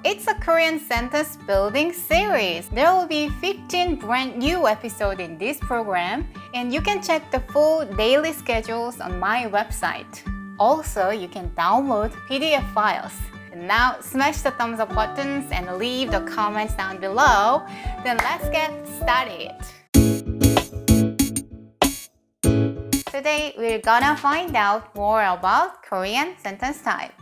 It's a Korean sentence building series. There will be 15 brand new episodes in this program, and you can check the full daily schedules on my website. Also, you can download PDF files. And now, smash the thumbs up buttons and leave the comments down below. Then let's get started. Today, we're gonna find out more about Korean sentence type.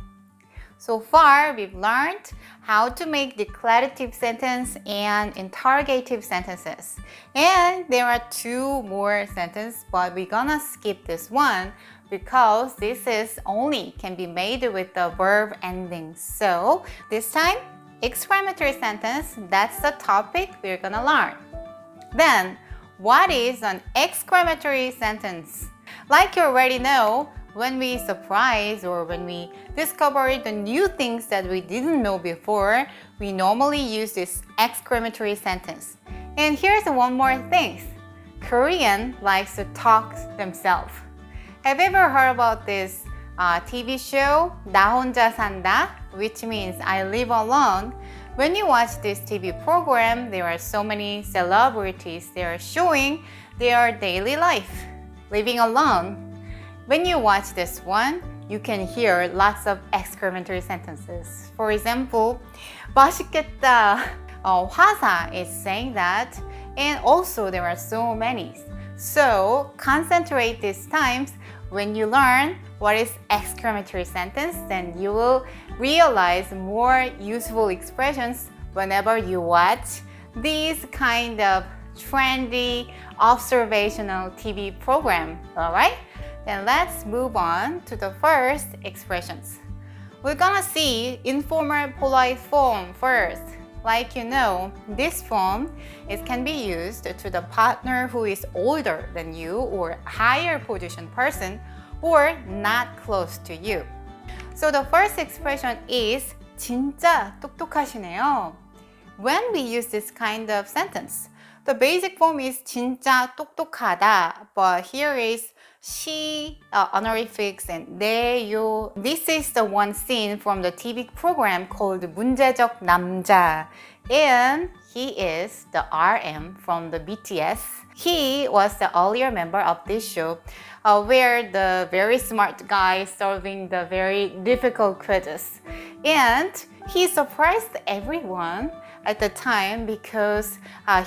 So far, we've learned how to make declarative sentence and interrogative sentences. And there are two more sentences, but we're gonna skip this one because this is only can be made with the verb ending. So this time, exclamatory sentence, that's the topic we're gonna learn. Then, what is an exclamatory sentence? Like you already know, when we surprise or when we discover the new things that we didn't know before, we normally use this exclamatory sentence. And here's one more thing. Korean likes to talk themselves. Have you ever heard about this TV show, 나 혼자 산다, which means I live alone? When you watch this TV program, there are so many celebrities. They are showing their daily life, living alone. When you watch this one, you can hear lots of exclamatory sentences. For example, 맛있겠다. 화사 is saying that, and also there are so many. So concentrate these times. When you learn what is exclamatory sentence, then you will realize more useful expressions whenever you watch these kind of trendy observational TV program. All right? Then let's move on to the first expressions. We're gonna see informal polite form first. Like you know, this form can be used to the partner who is older than you or higher position person or not close to you. So the first expression is 진짜 똑똑하시네요. When we use this kind of sentence, the basic form is 진짜 똑똑하다, but here is she, honorifics, and 네요. This is the one scene from the TV program called 문제적 남자. And he is the RM from the BTS. He was the earlier member of this show where the very smart guy is solving the very difficult quizzes. And he surprised everyone at the time because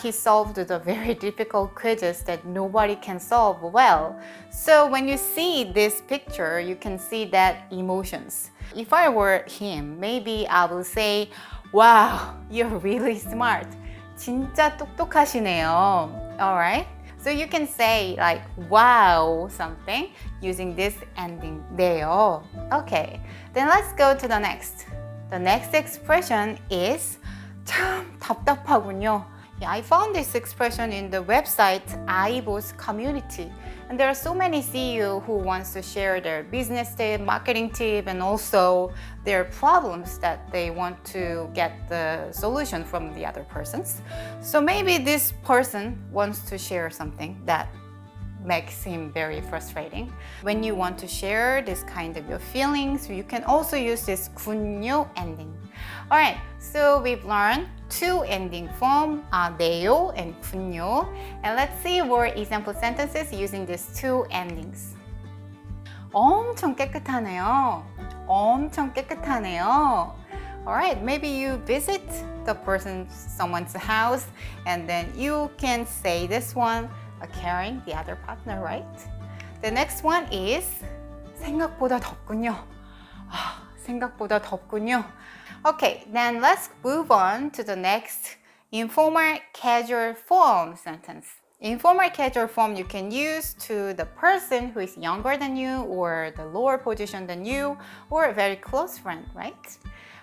he solved the very difficult quizzes that nobody can solve well. So when you see this picture, you can see that emotions. If I were him, maybe I will say, wow, you're really smart. 진짜 똑똑하시네요. Alright? So you can say like, wow, something using this ending, 네요. Okay, then let's go to the next. The next expression is 참 답답하군요. Yeah, I found this expression in the website 아이보스 community. And there are so many CEO who wants to share their business tip, marketing tip, and also their problems that they want to get the solution from the other persons. So maybe this person wants to share something that makes him very frustrating. When you want to share this kind of your feelings, you can also use this 군요 ending. Alright, so we've learned two ending form, 네요 and 군요. And let's see more example sentences using these two endings. 엄청 깨끗하네요. 엄청 깨끗하네요. Alright, maybe you visit someone's house, and then you can say this one, carrying the other partner, right? The next one is 생각보다 덥군요. 생각보다 덥군요. Okay, then let's move on to the next informal casual form sentence. Informal casual form you can use to the person who is younger than you or the lower position than you or a very close friend, right?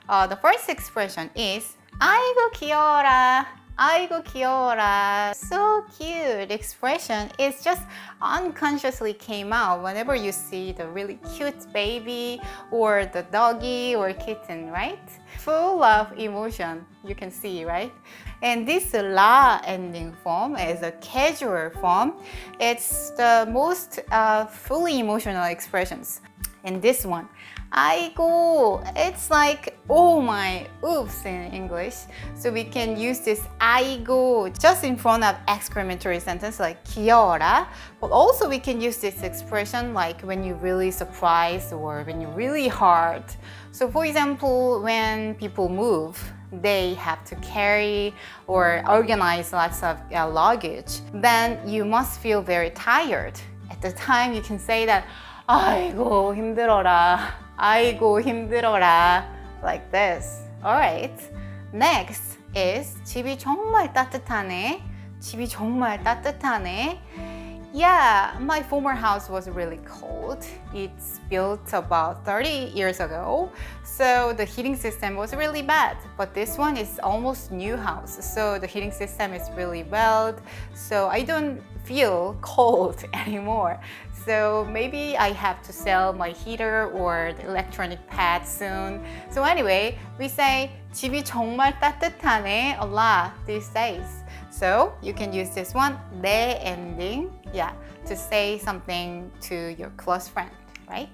The first expression is 아이고 귀여워라. 아이고 귀여워라. So cute expression. It's just unconsciously came out whenever you see the really cute baby or the doggy or kitten, right? Full of emotion, you can see, right? And this la ending form is a casual form. It's the most fully emotional expressions. And this one, 아이고, it's like oh my, oops in English. So we can use this 아이고 just in front of exclamatory sentence like 귀여워라. But also we can use this expression like when you're really surprised or when you're really hard. So for example, when people move, they have to carry or organize lots of luggage, then you must feel very tired. At the time you can say that 아이고 힘들어라, 아이고 힘들어라, like this. Alright. Next is 집이 정말 따뜻하네. 집이 정말 따뜻하네. Yeah, my former house was really cold. It's built about 30 years ago, so the heating system was really bad. But this one is almost new house, so the heating system is really well, so I don't feel cold anymore. So maybe I have to sell my heater or the electronic pad soon. So anyway, we say 집이 정말 따뜻하네 a lot these days. So you can use this one, 내 ending, to say something to your close friend, right?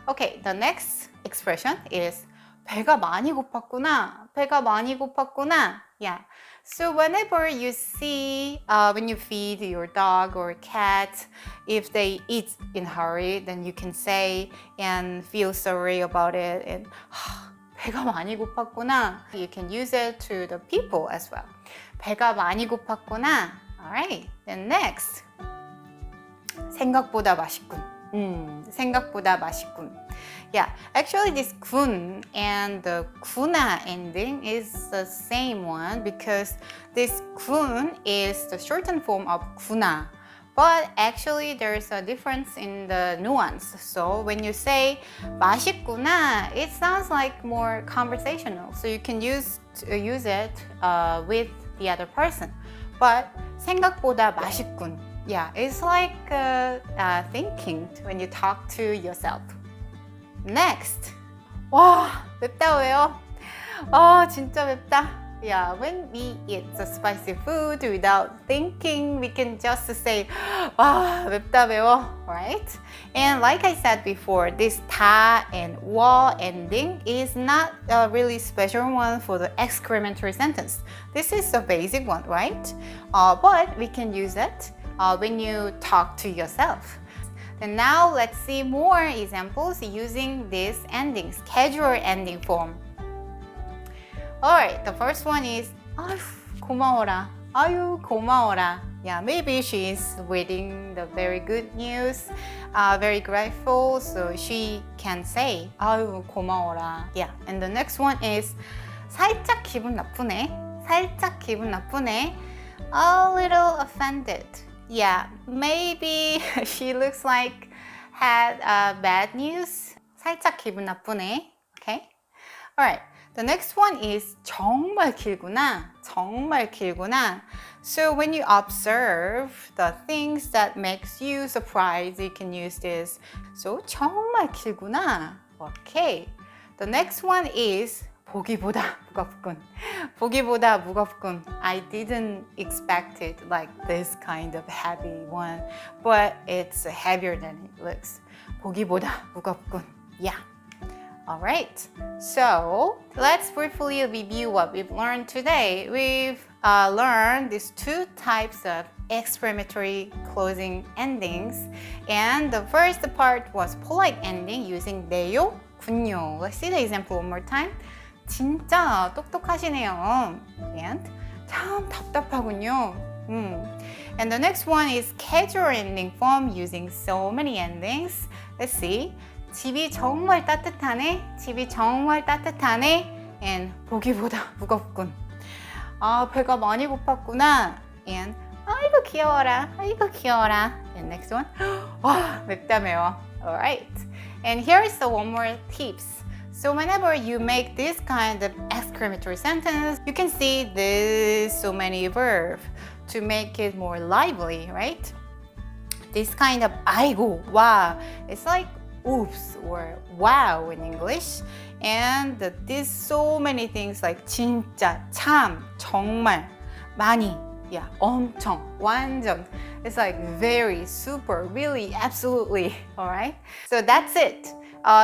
Okay, the next expression is 배가 많이 고팠구나. 배가 많이 고팠구나. Yeah. So whenever you see, when you feed your dog or cat, if they eat in a hurry, then you can say and feel sorry about it and 배가 많이 고팠구나. You can use it to the people as well. 배가 많이 고팠구나. Alright. Then next. 생각보다 맛있군. 생각보다 맛있군. Yeah, actually this 군 and the 구나 ending is the same one because this 군 is the shortened form of 구나. But actually there's a difference in the nuance. So when you say 맛있구나, it sounds like more conversational. So you can use it with the other person. But 생각보다 맛있군. Yeah, it's like thinking when you talk to yourself. Next. 와, 맵다 왜요? 진짜 맵다. Yeah, when we eat the spicy food without thinking, we can just say, 와, 맵다 매워, right? And like I said before, this 다 and 와 ending is not a really special one for the exclamatory sentence. This is a basic one, right? But we can use it when you talk to yourself. And now let's see more examples using these endings, casual ending form. Alright, the first one is 아유 고마워라. 아유 고마워라. Yeah, maybe she is waiting the very good news, very grateful, so she can say 아유 고마워라. Yeah, and the next one is 살짝 기분 나쁘네. 살짝 기분 나쁘네. A little offended. Yeah, maybe she looks like had bad news. 살짝 기분 나쁘네. Okay? Alright. The next one is 정말 길구나. 정말 길구나. So when you observe the things that makes you surprised, you can use this. So 정말 길구나. Okay. The next one is 보기보다 무겁군. 보기보다 무겁군. I didn't expect it like this kind of heavy one, but it's heavier than it looks. 보기보다 무겁군. Yeah. Alright, so let's briefly review what we've learned today. We've learned these two types of exclamatory closing endings. And the first part was polite ending using 네요, 군요. Let's see the example one more time. 진짜 똑똑하시네요. And 참 답답하군요. And the next one is casual ending form using so many endings. Let's see. 집이 정말 따뜻하네. 집이 정말 따뜻하네. And 보기보다 무겁군. 배가 많이 고팠구나. And 아이고 귀여워라. 아이고 귀여워라. And next one. 와, 맵다 매워. Alright. And here is the one more tips. So whenever you make this kind of exclamatory sentence, you can see there's so many verbs to make it more lively, right? This kind of 아이고, wow, it's like oops or wow in English. And there's so many things like 진짜, 참, 정말, 많이, yeah, 엄청, 완전. It's like very, super, really, absolutely, alright? So that's it.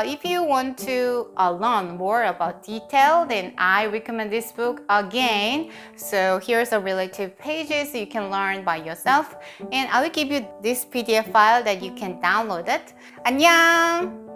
if you want to learn more about detail, then I recommend this book again. So here's a relative pages you can learn by yourself, and I will give you this PDF file that you can download it. 안녕!